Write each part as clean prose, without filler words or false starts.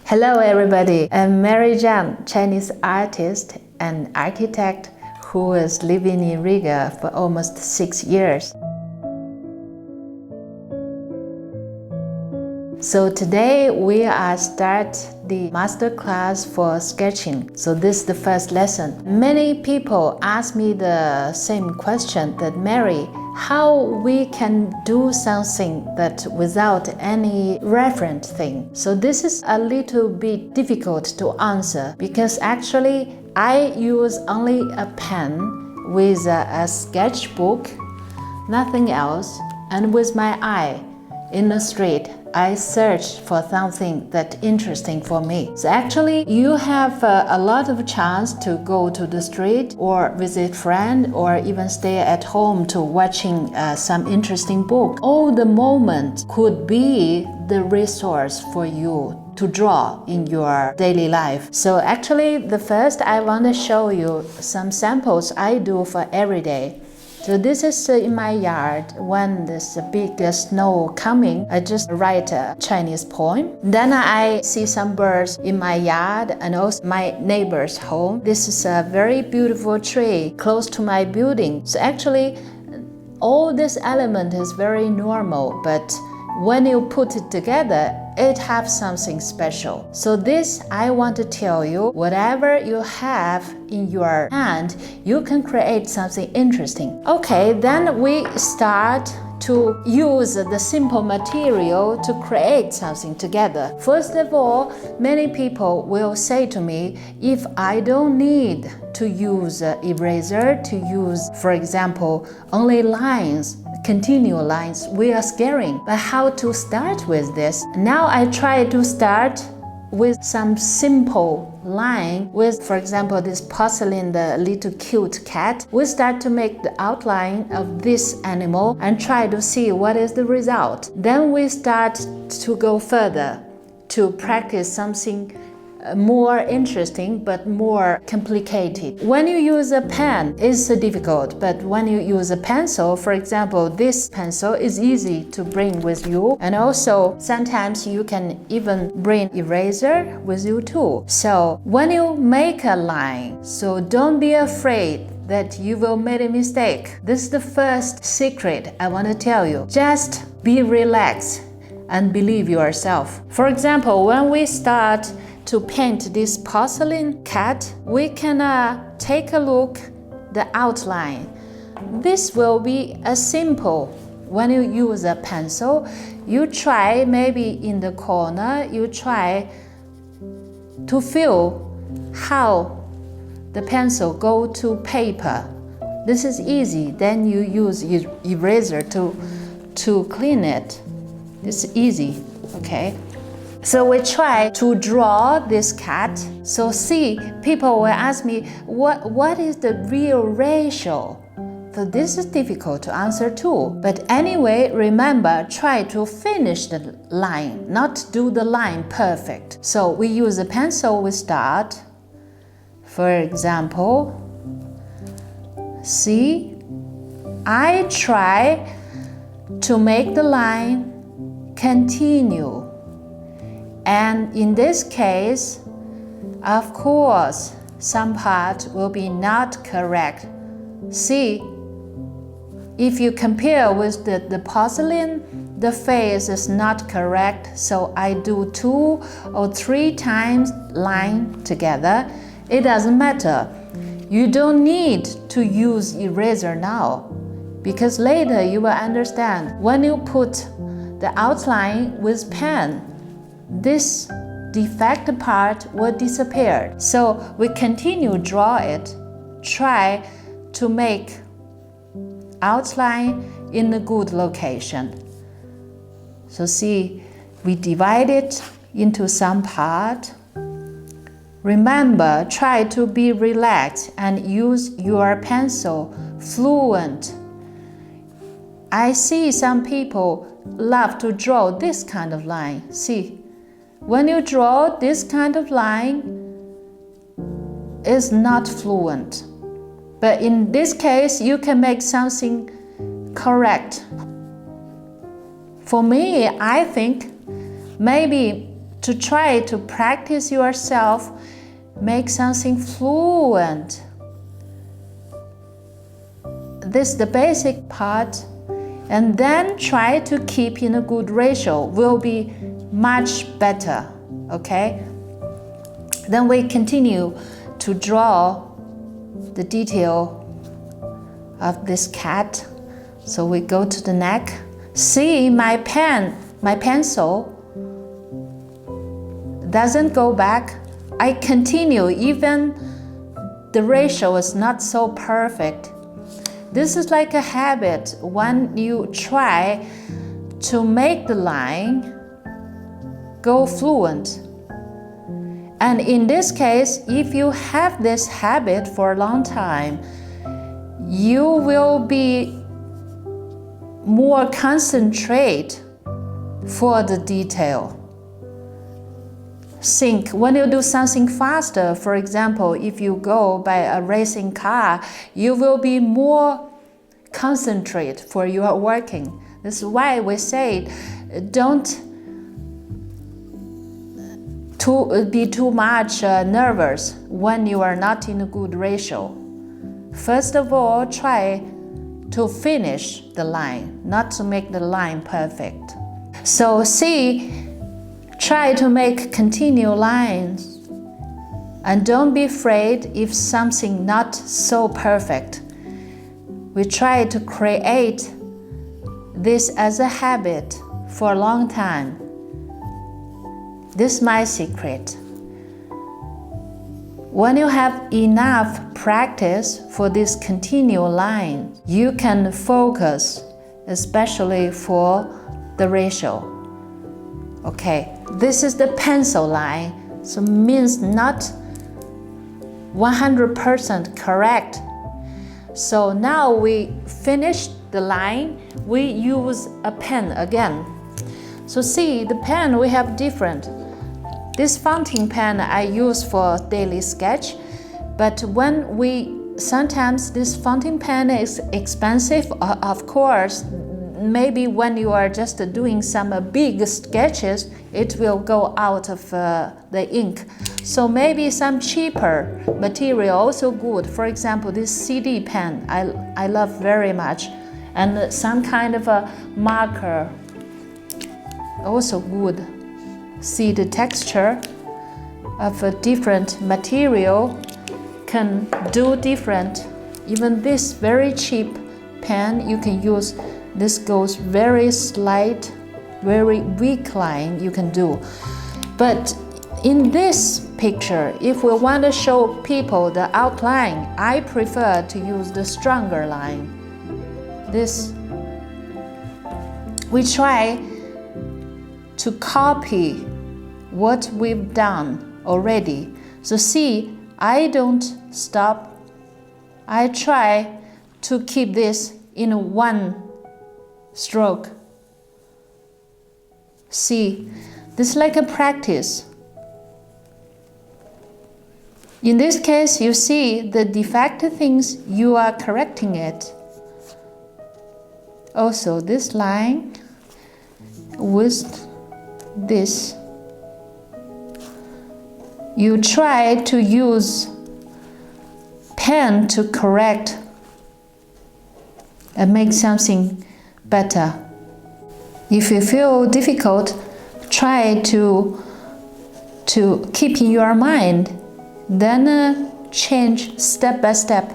Hello everybody, I'm Mary Zhang, Chinese artist and architect who is living in Riga for almost 6 years. So today we are start the masterclass for sketching. So this is the first lesson. Many people ask me the same question that Mary, how we can do something that without any reference thing. So this is a little bit difficult to answer because actually I use only a pen with a sketchbook, nothing else, and with my eye in the street. I search for something that's interesting for me. So actually, you have a lot of chance to go to the street or visit friend or even stay at home to watching some interesting book. All the moment could be the resource for you to draw in your daily life. So actually, the first I want to show you some samples I do for every day. So this is in my yard. When there's a big snow coming, I just write a Chinese poem. Then I see some birds in my yard and also my neighbor's home. This is a very beautiful tree close to my building. So actually, all this element is very normal, but when you put it together, it has something special. So this, I want to tell you, whatever you have in your hand, you can create something interesting. Okay, then we start to use the simple material to create something together. First of all, many people will say to me, if I don't need to use eraser, to use, for example, only lines, continual lines, we are scaring. But how to start with this? Now I try to start with some simple line with, for example, this porcelain, the little cute cat. We start to make the outline of this animal and try to see what is the result. Then we start to go further to practice something more interesting but more complicated. When you use a pen, it's difficult, but when you use a pencil, for example, this pencil is easy to bring with you, and also sometimes you can even bring eraser with you too. So when you make a line, so don't be afraid that you will make a mistake. This is the first secret I want to tell you. Just be relaxed and believe yourself. For example, when we start to paint this porcelain cat, we can take a look the outline. This will be a simple. When you use a pencil, you try maybe in the corner, you try to feel how the pencil go to paper. This is easy. Then you use eraser to clean it. It's easy, okay? So we try to draw this cat. So see, people will ask me, what is the real ratio? So this is difficult to answer too. But anyway, remember, try to finish the line, not do the line perfect. So we use a pencil, we start. For example, see, I try to make the line continue. And in this case, of course, some part will be not correct. See, if you compare with the porcelain, the face is not correct. So I do 2 or 3 times line together. It doesn't matter. You don't need to use eraser now, because later you will understand. When you put the outline with pen, this defect part will disappear. So we continue draw it, try to make outline in a good location. So see, we divide it into some part. Remember, try to be relaxed and use your pencil fluent. I see some people love to draw this kind of line. See, when you draw this kind of line, it's not fluent. But in this case, you can make something correct. For me, I think maybe to try to practice yourself, make something fluent. This is the basic part, and then try to keep in a good ratio, will be much better, okay? Then we continue to draw the detail of this cat. So we go to the neck. See, my pencil doesn't go back. I continue even the ratio is not so perfect. This is like a habit when you try to make the line go fluent. And in this case, if you have this habit for a long time, you will be more concentrate for the detail. Think when you do something faster, for example, if you go by a racing car, you will be more concentrate for your working. This is why we say don't be too much nervous when you are not in a good ratio. First of all, try to finish the line, not to make the line perfect. So see, try to make continual lines, and don't be afraid if something not so perfect. We try to create this as a habit for a long time. This is my secret. When you have enough practice for this continual line, you can focus, especially for the ratio. Okay, this is the pencil line, so means not 100% correct. So now we finish the line, we use a pen again. So see, the pen we have different. This fountain pen I use for daily sketch, but sometimes this fountain pen is expensive, of course. Maybe when you are just doing some big sketches, it will go out of the ink. So maybe some cheaper material also good. For example, this CD pen I love very much, and some kind of a marker also good. See the texture of a different material can do different. Even this very cheap pen you can use. This goes very slight, very weak line you can do. But in this picture, if we want to show people the outline, I prefer to use the stronger line. This, we try to copy what we've done already. So see, I don't stop. I try to keep this in one stroke. See, this is like a practice. In this case, you see the defective things, you are correcting it. Also, this line with this, you try to use pen to correct and make something better. If you feel difficult, try to keep in your mind, then change step by step.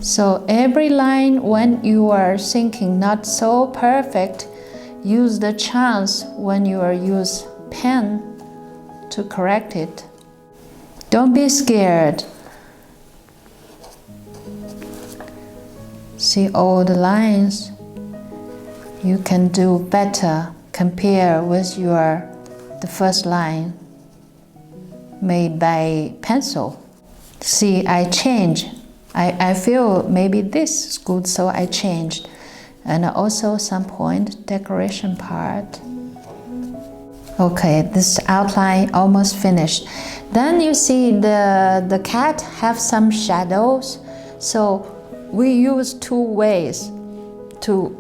So every line when you are thinking not so perfect, use the chance when you are use pen to correct it. Don't be scared. See all the lines. You can do better compare with the first line made by pencil. See, I change. I feel maybe this is good, so I changed. And also some point decoration part. Okay, this outline almost finished. Then you see the cat have some shadows. So we use two ways to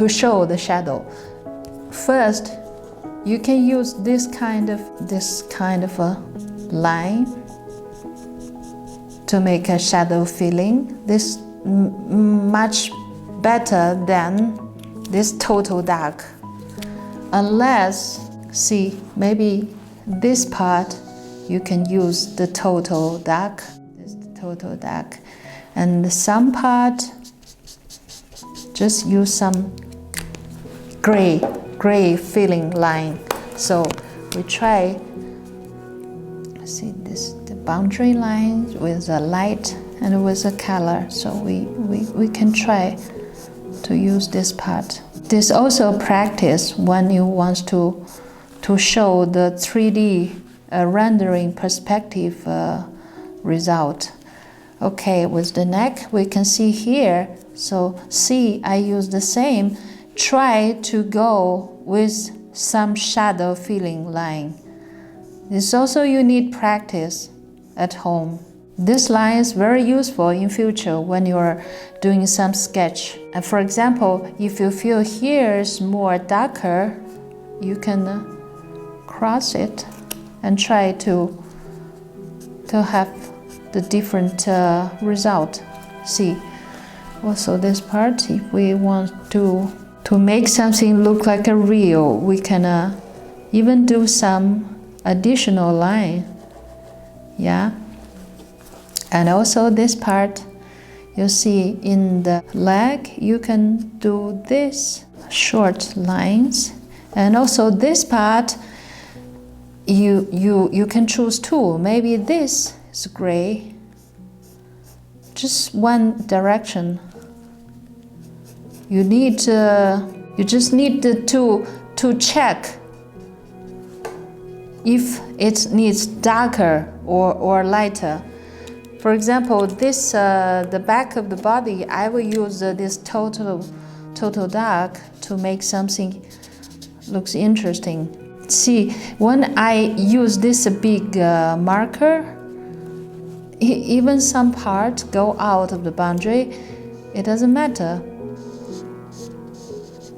show the shadow. First, You can use this kind of a line to make a shadow filling. This much better than this total dark. Unless, see, maybe this part you can use the total dark. This is the total dark. And some part, just use some gray filling line. So we try, see this, the boundary line with a light and with a color. So we can try to use this part. This also practice when you want to show the 3D rendering perspective result. Okay, with the neck we can see here. So see, I use the same. Try to go with some shadow filling line. This also you need practice at home. This line is very useful in future when you are doing some sketch. And for example, if you feel here is more darker, you can cross it and try to have the different result. See, also this part, if we want to make something look like a real, we can even do some additional line. Yeah. And also this part, you see in the leg, you can do this short lines. And also this part, you can choose two. Maybe this is gray, just one direction. You just need to check if it needs darker or lighter. For example, this the back of the body, I will use this total dark to make something looks interesting. See, when I use this big marker, even some parts go out of the boundary. It doesn't matter,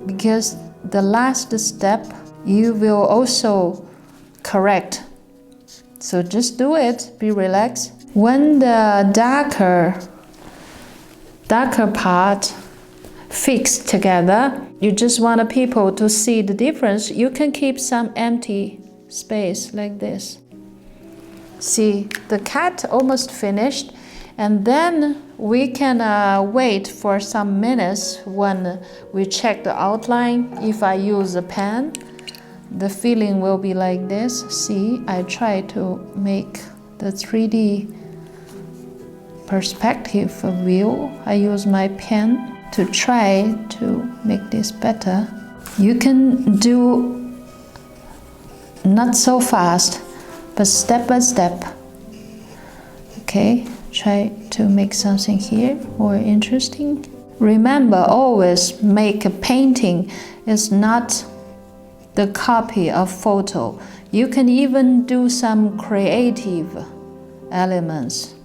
because the last step you will also correct. So just do it, be relaxed. When the darker part fixed together, you just want people to see the difference. You can keep some empty space like this. See, the cat almost finished, and then we can wait for some minutes when we check the outline. If I use a pen, the feeling will be like this. See, I try to make the 3D perspective view. I use my pen to try to make this better. You can do not so fast, but step by step. Okay, try to make something here more interesting. Remember, always make a painting is not the copy of photo. You can even do some creative elements.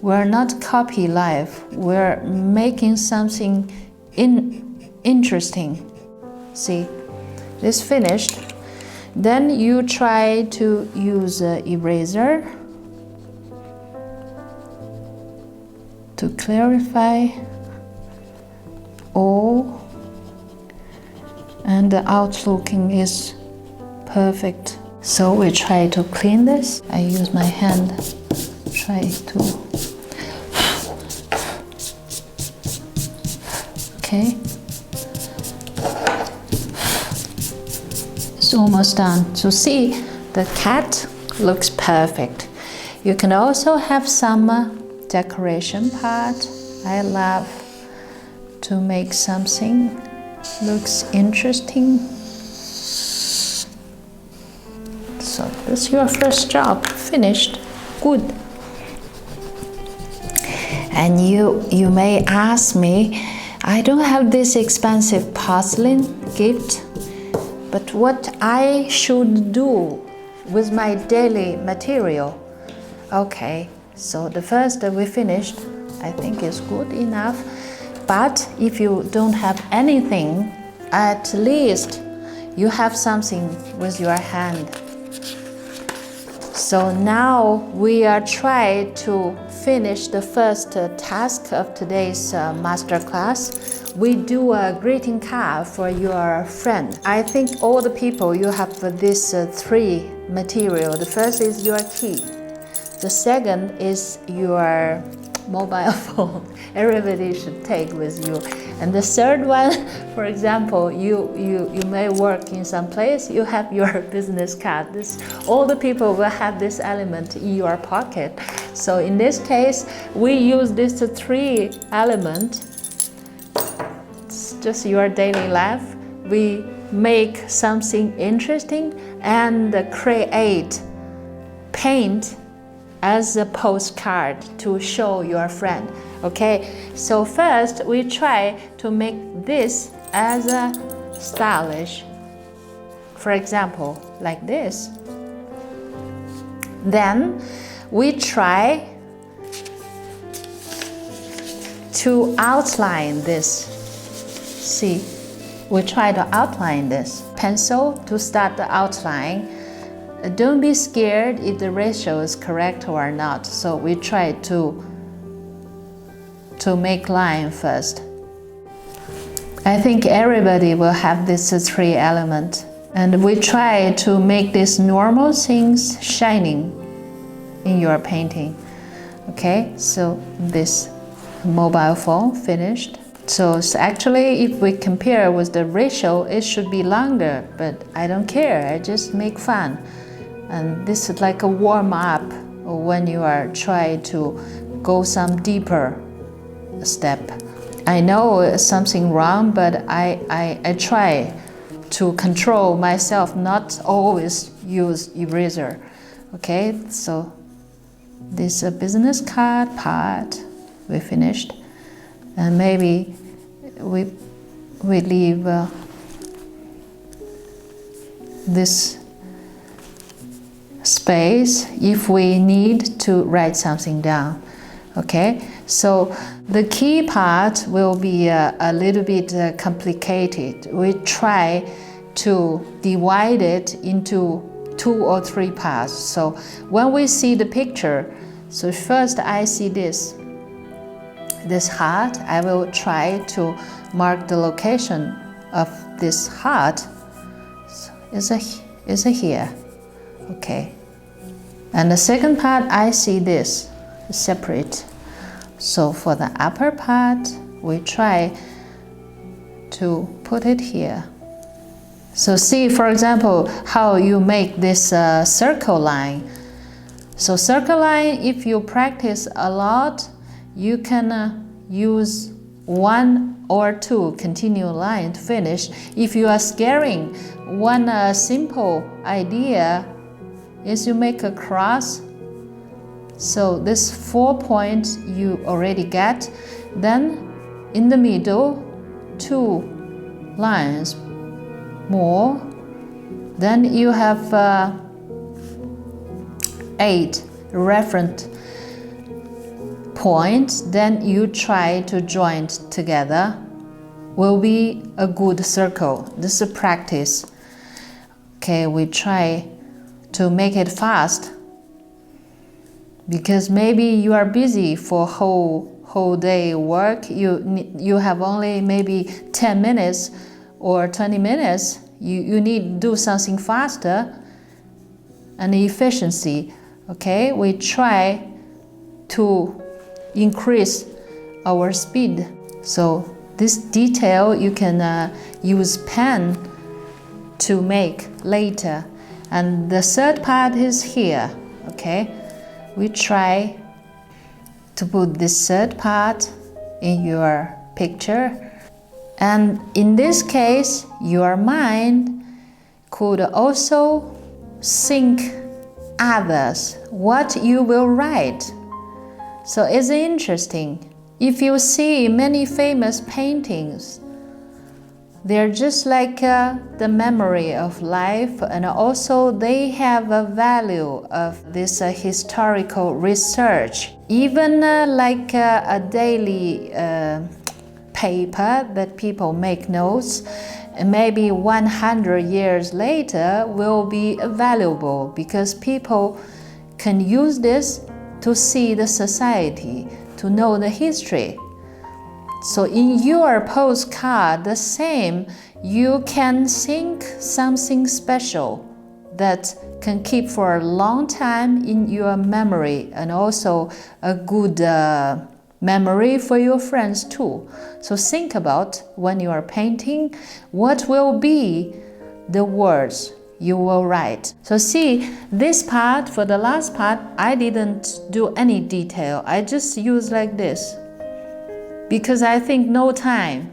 We're not copy life, we're making something interesting. See, this finished. Then you try to use an eraser to clarify all, and the outlooking is perfect. So we try to clean this. I use my hand, try to. Okay. It's almost done. So see, the cat looks perfect. You can also have some decoration part. I love to make something looks interesting. So this is your first job, finished, good. And you may ask me, I don't have this expensive porcelain gift, but what I should do with my daily material? Okay, so the first that we finished, I think is good enough. But if you don't have anything, at least you have something with your hand. So now we are trying to finish the first task of today's masterclass. We do a greeting card for your friend. I think all the people, you have this three material. The first is your key. The second is your mobile phone. Everybody should take with you. And the third one, for example, you may work in some place, you have your business card. All the people will have this element in your pocket. So in this case, we use these three elements. It's just your daily life. We make something interesting and create, paint as a postcard to show your friend. Okay, so first we try to make this as a stylish, for example, like this. Then we try to outline this. See, we try to outline this. Pencil to start the outline. Don't be scared if the ratio is correct or not. So we try to make line first. I think everybody will have this three element. And we try to make these normal things shining in your painting. Okay, so this mobile phone finished. So actually, if we compare with the ratio, it should be longer, but I don't care, I just make fun. And this is like a warm-up when you are trying to go some deeper step. I know something wrong, but I try to control myself, not always use eraser. Okay, so this business card part, we finished. And maybe we leave this space if we need to write something down. Okay, so the key part will be a little bit complicated. We try to divide it into 2 or 3 parts. So when we see the picture, so first I see this heart. I will try to mark the location of this heart. So is a here. Okay. And the second part, I see this separate. So for the upper part, we try to put it here. So see, for example, how you make this circle line. So circle line, if you practice a lot, you can use 1 or 2 continuous lines to finish. If you are scaring, one simple idea is you make a cross. So this 4 points you already get. Then in the middle, 2 lines more. Then you have 8 reference points. Then you try to join together. Will be a good circle. This is a practice. Okay, we try to make it fast, because maybe you are busy for whole day work. You have only maybe 10 minutes or 20 minutes. You need to do something faster and efficiency. Okay, we try to increase our speed. So this detail you can use pen to make later. And the third part is here. Okay, we try to put this third part in your picture. And in this case, your mind could also think others, what you will write. So it's interesting. If you see many famous paintings, they're just like the memory of life, and also they have a value of this historical research. Even like a daily paper that people make notes, And maybe 100 years later will be valuable because people can use this to see the society, to know the history. So in your postcard, the same, you can think something special that can keep for a long time in your memory, and also a good memory for your friends too. So think about when you are painting, what will be the words you will write. So see, this part, for the last part, I didn't do any detail. I just use like this because I think no time.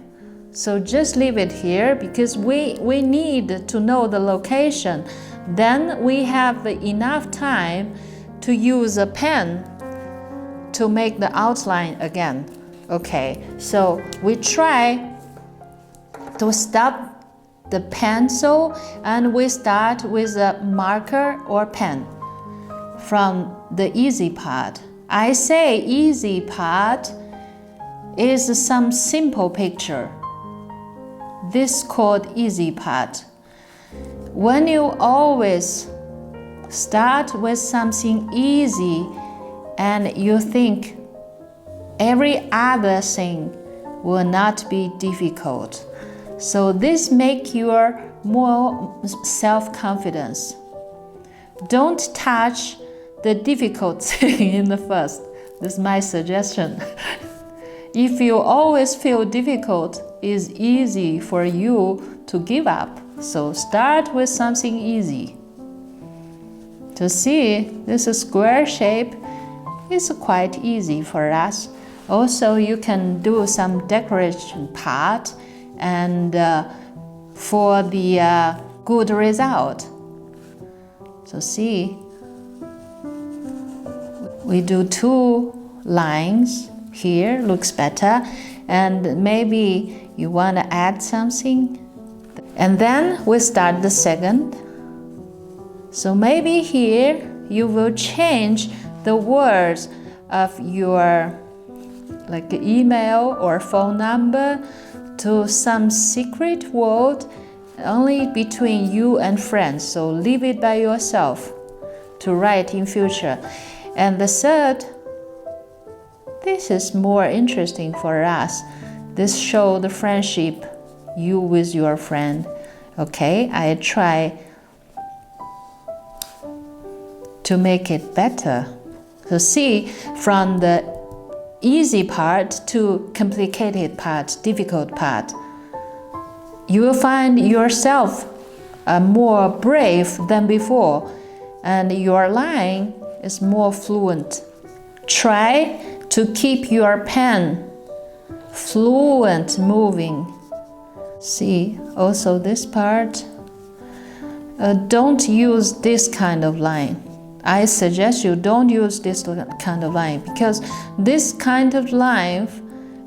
So just leave it here because we need to know the location. Then we have enough time to use a pen to make the outline again. Okay, so we try to stop the pencil and we start with a marker or pen from the easy part. I say easy part is some simple picture. This called easy part. When you always start with something easy and you think every other thing will not be difficult. So this makes you more self-confidence. Don't touch the difficult thing in the first. This is my suggestion. If you always feel difficult, it's easy for you to give up. So start with something easy. To see this square shape is quite easy for us. Also, you can do some decoration part and for the good result. So see, we do 2 lines here, looks better, and maybe you want to add something. And then we start the second. So maybe here you will change the words of your like email or phone number to some secret word only between you and friends. So leave it by yourself to write in future. And the third, this is more interesting for us. This shows the friendship you with your friend. Okay, I try to make it better. So see, from the easy part to complicated part, difficult part, you will find yourself more brave than before, and your line is more fluent. Try to keep your pen fluent moving. See, also this part, don't use this kind of line. I suggest you don't use this kind of line because this kind of line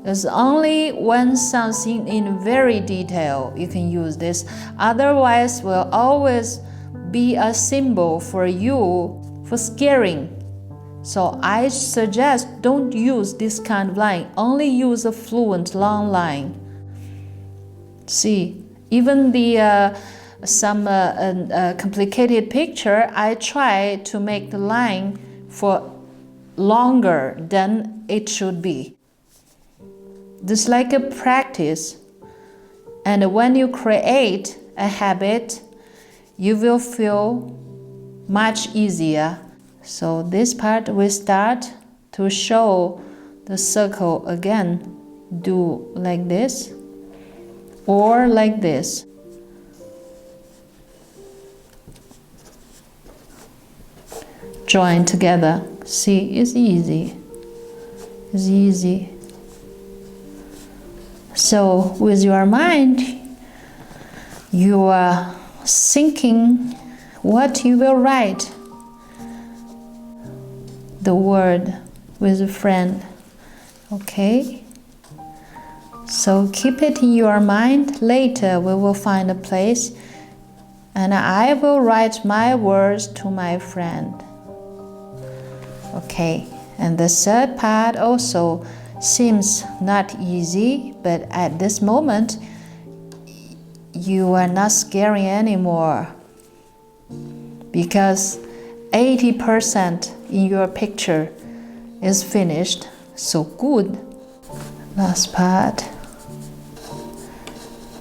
is only when something in very detail you can use this. Otherwise, will always be a symbol for you for scaring. So I suggest don't use this kind of line. Only use a fluent long line. See, even the some complicated picture, I try to make the line for longer than it should be. This is like a practice. And when you create a habit, you will feel much easier. So this part we start to show the circle again. Do like this or like this. Join together. See, it's easy. It's easy. So with your mind, you are thinking what you will write. The word with a friend. Okay? So keep it in your mind. Later we will find a place and I will write my words to my friend. Okay, and the third part also seems not easy, but at this moment you are not scary anymore, because 80% in your picture is finished. So good. Last part.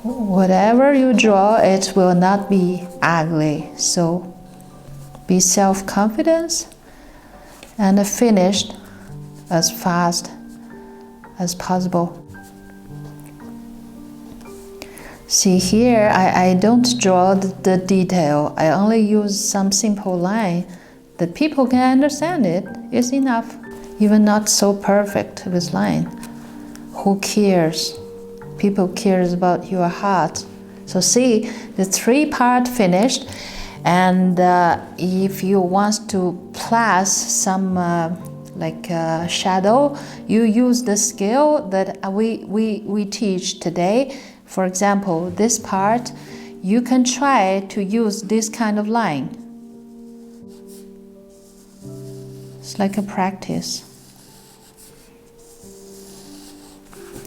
Whatever you draw, it will not be ugly. So be self-confident and finish as fast as possible. See here, I don't draw the detail. I only use some simple line that people can understand it. It's enough. Even not so perfect with line. Who cares? People cares about your heart. So see, the 3-part finished. And if you want to plus some shadow, you use the scale that we teach today. For example, this part, you can try to use this kind of line. It's like a practice.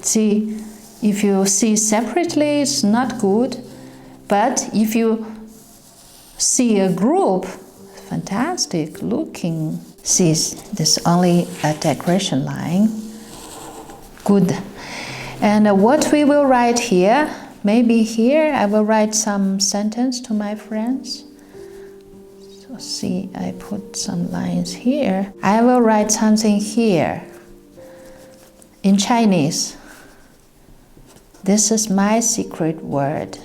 See, if you see separately, it's not good. But if you see a group, fantastic looking. See, this is only a decoration line. Good. And what we will write here, maybe here I will write some sentence to my friends. So see, I put some lines here. I will write something here in Chinese. This is my secret word.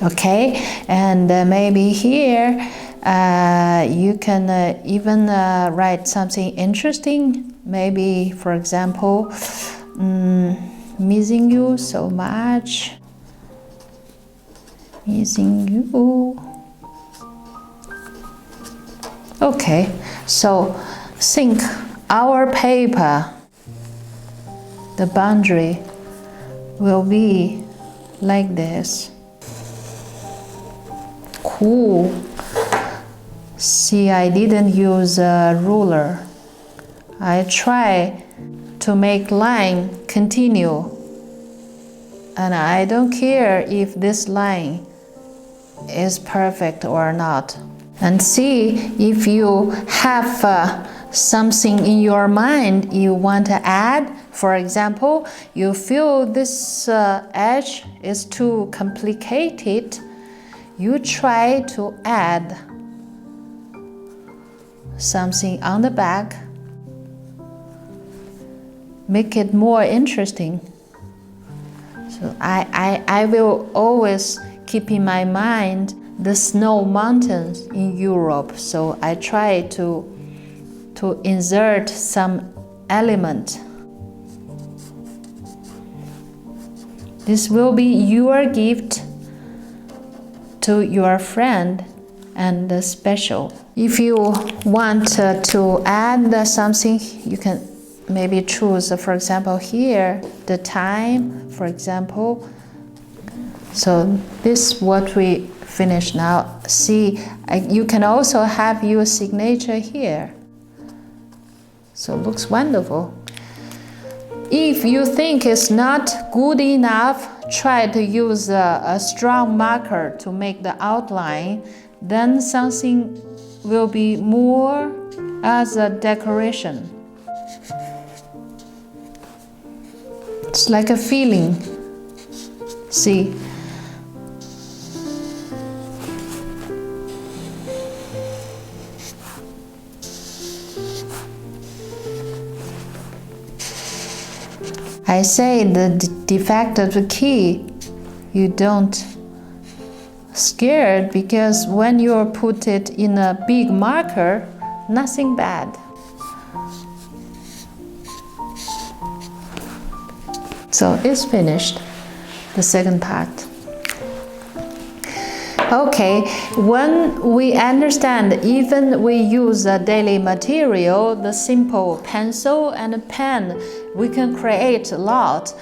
Okay, and maybe here you can even write something interesting. Maybe, for example, missing you so much. Missing you. Okay, so think our paper, the boundary will be like this. Cool. See, I didn't use a ruler. I try to make line continue. And I don't care if this line is perfect or not. And see, if you have something in your mind you want to add, for example, you feel this edge is too complicated, you try to add something on the back, make it more interesting. So I will always keep in my mind the snow mountains in Europe. So I try to insert some element. This will be your gift to your friend and special. If you want to add something, you can maybe choose, for example, here, the time, for example. So this is what we finish now. See, you can also have your signature here. So it looks wonderful. If you think it's not good enough, try to use a strong marker to make the outline. Then something will be more as a decoration. It's like a feeling. See? I say the defect of the key, you don't scared, because when you put it in a big marker, nothing bad. So it's finished, the second part. Okay, when we understand, even we use a daily material, the simple pencil and a pen, we can create a lot.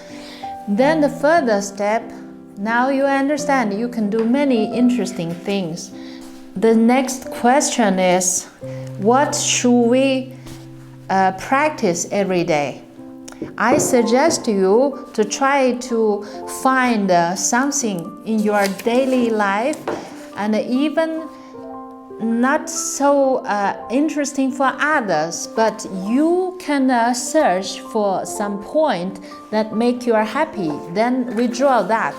Then the further step, now you understand you can do many interesting things. The next question is, what should we practice every day? I suggest you to try to find something in your daily life, and even not so interesting for others, but you can search for some point that make you happy, then we draw that.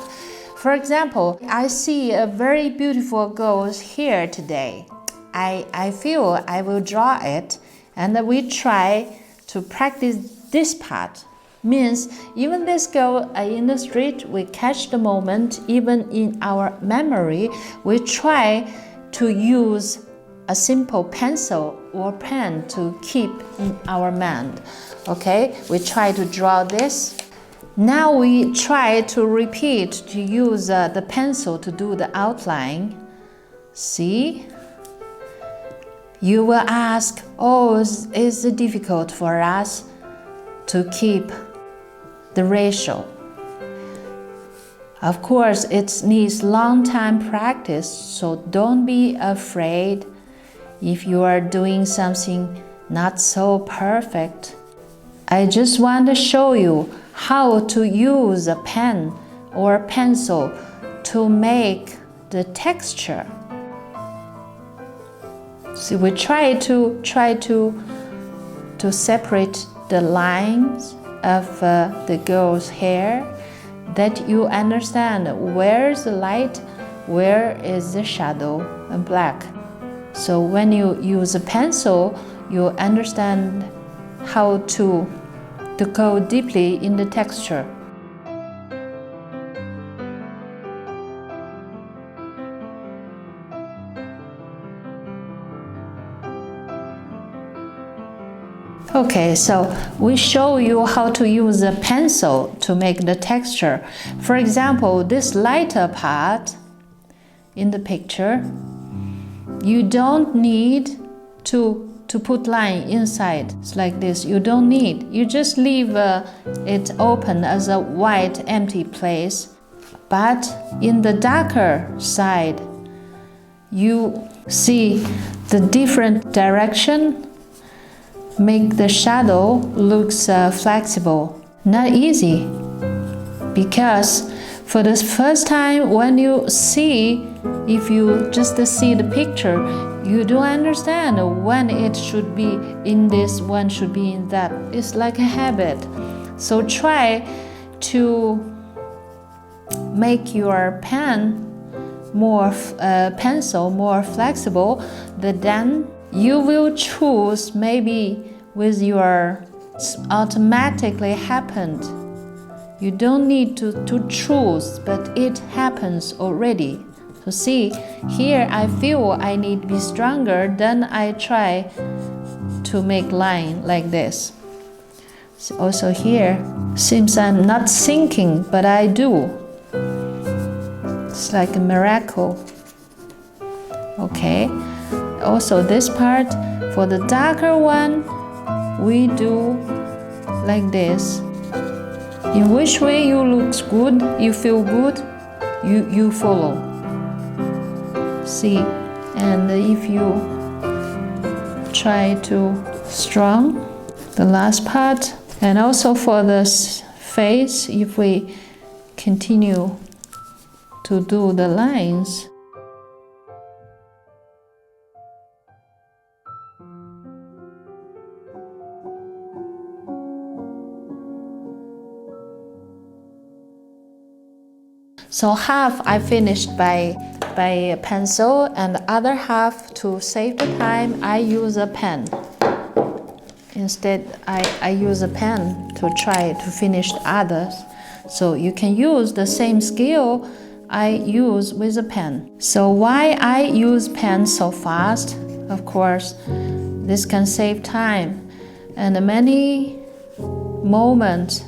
For example, I see a very beautiful girl here today. I feel I will draw it, and we try to practice this part. Means even this girl in the street, we catch the moment, even in our memory, we try to use a simple pencil or pen to keep in our mind. Okay, we try to draw this. Now we try to repeat to use the pencil to do the outline. See? You will ask, oh, is it difficult for us to keep the ratio? Of course, it needs long time practice, so don't be afraid if you are doing something not so perfect. I just want to show you how to use a pen or pencil to make the texture. See, we try to separate the lines of the girl's hair, that you understand where is the light, where is the shadow and black. So when you use a pencil, you understand how to go deeply in the texture. Okay, so we show you how to use a pencil to make the texture. For example, this lighter part in the picture, you don't need to put line inside. It's like this. You don't need. You just leave it open as a white empty place. But in the darker side, you see the different direction make the shadow looks flexible. Not easy, because for the first time when you see, if you just see the picture, you don't understand when it should be in this, when should be in that. It's like a habit. So try to make your pencil more flexible. Then you will choose maybe with your automatically happened. You don't need to choose, but it happens already. So see, here I feel I need to be stronger, then I try to make line like this. So also here, seems I'm not thinking, but I do. It's like a miracle. Okay. Also this part, for the darker one, we do like this. In which way you looks good, you feel good, you follow. See, and if you try to strong the last part, and also for the face, if we continue to do the lines. So half I finished by a pencil, and the other half, to save the time, I use a pen. Instead, I use a pen to try to finish the others. So you can use the same skill I use with a pen. So why I use pen so fast? Of course, this can save time. And many moments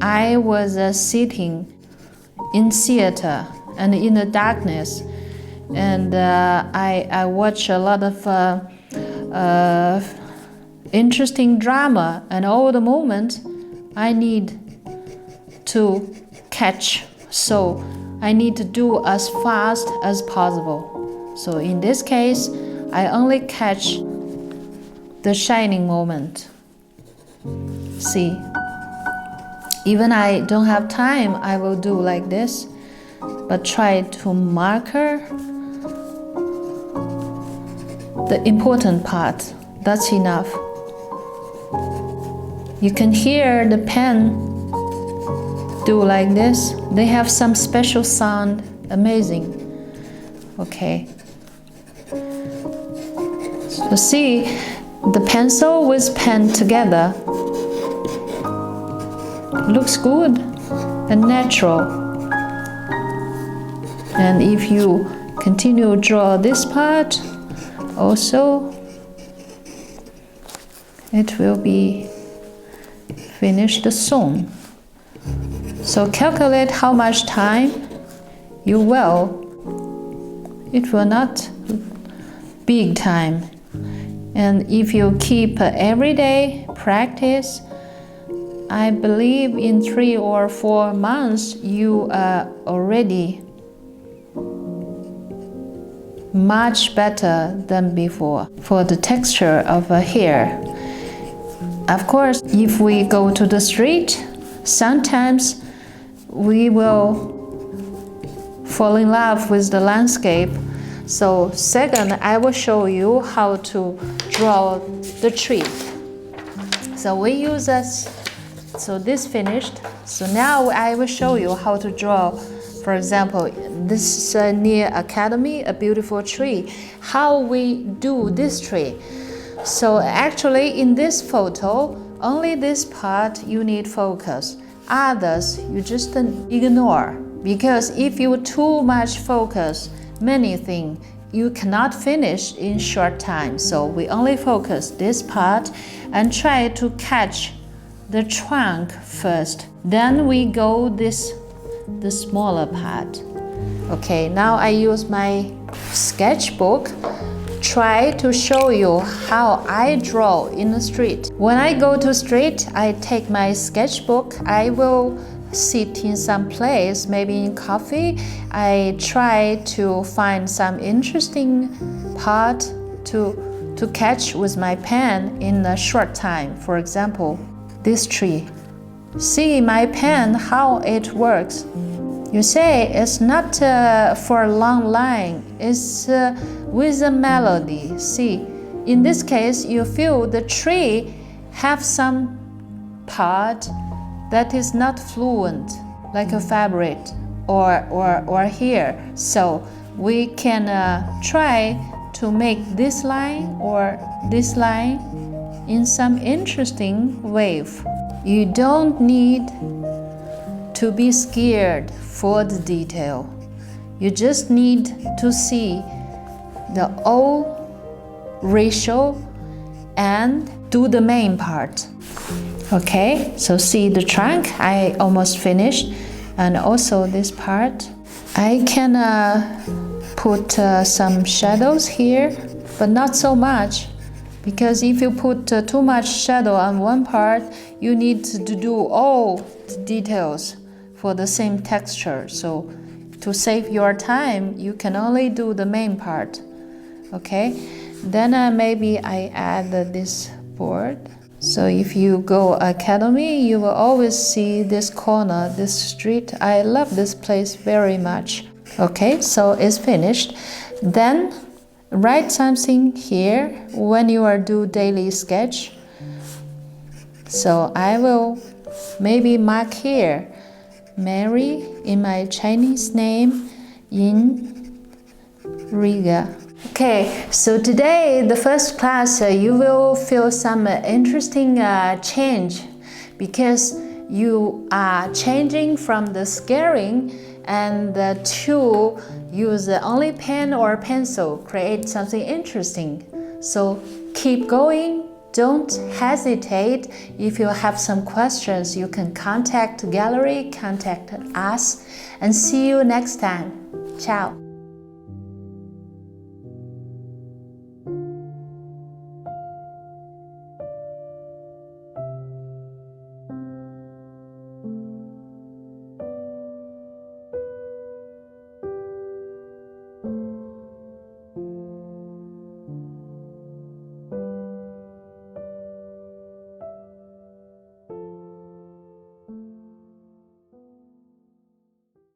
I was sitting in theater and in the darkness, and I watch a lot of interesting drama, and all the moment I need to catch, so I need to do as fast as possible. So in this case, I only catch the shining moment. See, Even I don't have time, I will do like this, but try to marker the important part. That's enough. You can hear the pen do like this. They have some special sound. Amazing. Okay. So see, the pencil with pen together looks good and natural. And if you continue to draw this part, also it will be finished soon. So calculate how much time you will. It will not big time. And if you keep everyday practice, I believe in 3 or 4 months you are already much better than before for the texture of a hair. Of course, if we go to the street, sometimes we will fall in love with the landscape. So second, I will show you how to draw the tree. So we use this. So this finished. So now I will show you how to draw. For example, this is near Academy, a beautiful tree. How we do this tree. So actually in this photo, only this part you need focus. Others you just ignore. Because if you too much focus many things, you cannot finish in short time. So we only focus this part and try to catch the trunk first. Then we go the smaller part. Okay, now I use my sketchbook. Try to show you how I draw in the street. When I go to street, I take my sketchbook. I will sit in some place, maybe in coffee. I try to find some interesting part to catch with my pen in a short time. For example, this tree. See my pen, how it works. You say it's not for a long line, it's with a melody. See, in this case, you feel the tree have some part that is not fluent, like a fabric or hair. So we can try to make this line or this line in some interesting wave. You don't need to be scared for the detail. You just need to see the O ratio and do the main part. Okay, so see the trunk, I almost finished, and also this part. I can put some shadows here, but not so much, because if you put too much shadow on one part, you need to do all the details for the same texture. So to save your time, you can only do the main part. Okay, then maybe I add this board. So if you go Academy, you will always see this corner, this street. I love this place very much. Okay, so it's finished. Then write something here when you are do daily sketch. So I will maybe mark here, Mary in my Chinese name in Riga. Okay, so today, the first class, you will feel some interesting change because you are changing from the scaring and to use only pen or pencil, create something interesting. So keep going, don't hesitate. If you have some questions, you can contact the gallery, contact us, and see you next time. Ciao.